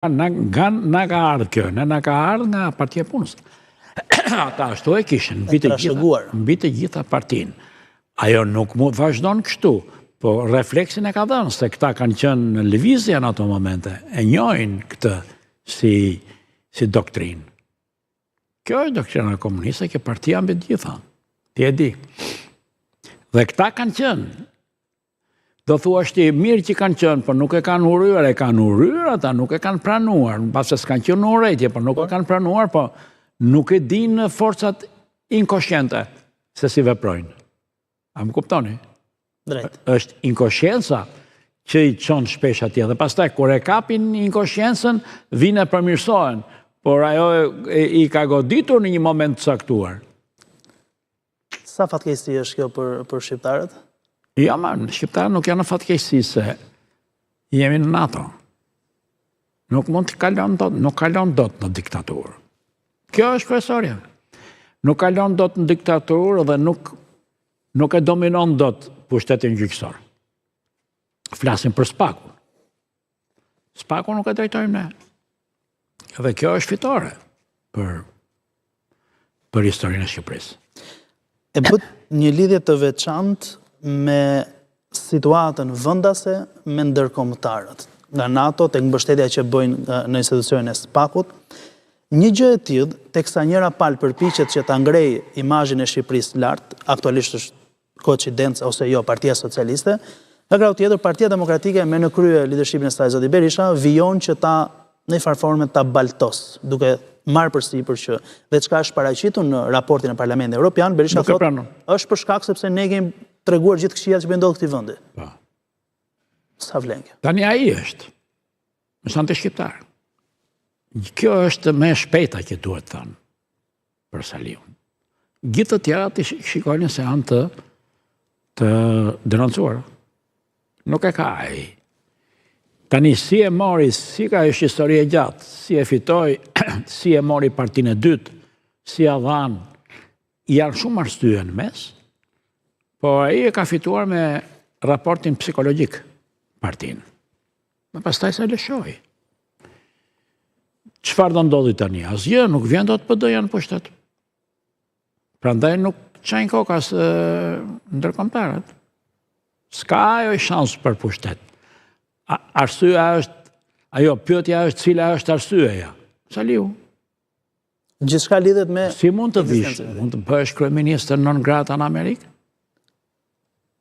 Na ka ardhë kjo, na ka ardhë nga Partia e Punës. Ata ashtu e kishin, mbi të gjitha partinë. Ajo nuk mu vazhdon kështu, po refleksin e ka dhënë, se këta kanë qenë në lëvizje në ato momente, e njojnë këtë si doktrinë. Kjo është doktrina komuniste, kjo partia mbi të gjitha, ti e di. Dhe këta kanë qenë. Do thua është i mirë që kanë qenë, por nuk e kanë urryer, ata nuk e kanë pranuar, pasi s'kanë qenë në urrëtie, por nuk e kanë pranuar, po nuk e dinë forcat inkoshente se si veprojnë. A më kuptoni? Drejt. Është inkoshjenca që i çon shpesh atje, dhe pastaj kur e kapin inkoshjencën, vinë e përmirësohen, por ajo i ka goditur në një moment të caktuar. Sa fatkeqësi është kjo për shqiptarët? Ja, ma, shqiptarët nuk janë në fatkeqësi se jemi në NATO. Nuk mund të kalon dot në diktaturë. Kjo është kryesorja. Nuk kalon dot në diktaturë dhe nuk e dominon dot pushtetin gjyqësor. Flasim për Spakun. Spakun nuk e drejtojmë ne. Dhe kjo është fitore për historinë e Shqipërisë. E bët një lidhje të veçantë me situatën vendase me ndërkombëtarët. Nga NATO tek mbështetja që bëjnë në institucionin e Spakut, një gjë e tillë, teksa njëra palë përpiqet që ta ngrejë imazhin e Shqipërisë lart, aktualisht është koincidencë ose jo Partia Socialiste, nga krau tjetër Partia Demokratike me në krye lidershipin e saj zoti Berisha vijon që ta në një farë forme ta baltos, duke marrë përsipër që dhe çka është paraqitur në raportin e Parlamentit Evropian, Berisha thotë është për shkak sepse ne kemi treguar gjithë këqijat që po ndodh këtij vendi. Po. Sa vlen kjo? Tani ai është. Më shante shqiptar. Kjo është më e shpejta që duhet thënë për Saliun. Gjithë të tjerat shikojnë se janë të denoncuar. Nuk e ka ai. Tani si e mori, si ka është histori e gjatë, si e fitoi, si e mori partinë e dytë, si a dhanë, janë shumë arsye në mes, po ai e ka fituar me raportin psikologjik partinë. Më pastaj se lëshoi. Çfarë do ndodhi tani? Asgjë, nuk vjen dot PD-ja në pushtet. Prandaj nuk çajnë kokas ndërkombëtarët. S'ka ajo shans për pushtet. Arsyeja është, pyetja është cila është arsyeja. Saliu. Gjithçka lidhet me... Si mund të vish? Mund të bëhesh kryeministër non grata në Amerikë?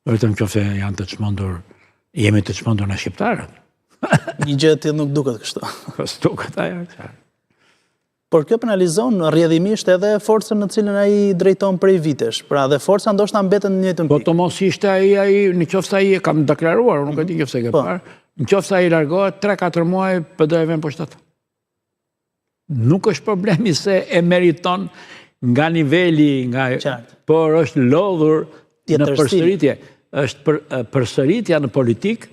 Vetëm nëse janë të çmendur, jemi të çmendur në shqiptarët. Një gjë e tillë nuk duket kështu. Po duket ajo. Por kjo penalizon rrjedhimisht edhe forcën në cilën ai drejton prej vitesh. Pra dhe forca ndoshta mbeten në njëjtën pikë. Po të mos ishte ai, nëse ai e kam deklaruar, nuk e di nëse e ke parë. Nëse ai largohet 3-4 muaj, PD vjen poshtet. Nuk është problemi se e meriton nga niveli, por është lodhur në përsëritje. Është përsëritja në politik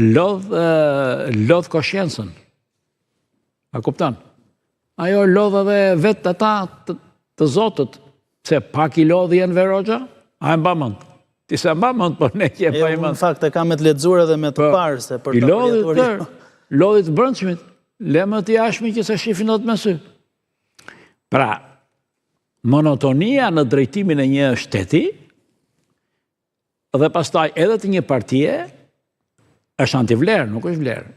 lodh koshjencën. A kupton? Ajo lodh edhe vetë ata të zotët, se pak i lodh janë Veroxha, a e mba mend. Ti se mba mend, po ne që e pa i mend. Në fakt e kam me të lexuar edhe me të parë se për të përjetuar. Lodhit të brendshmit, lemë të jashtëm që se shifin dot me sy. Pra, monotonia në drejtimin e një shteti dhe pastaj edhe të një partie është antivlerë, nuk është vlerë.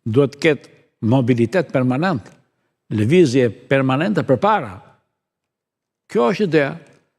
Duhet të ketë mobilitet permanent, lëvizje permanente përpara. Kjo është ideja.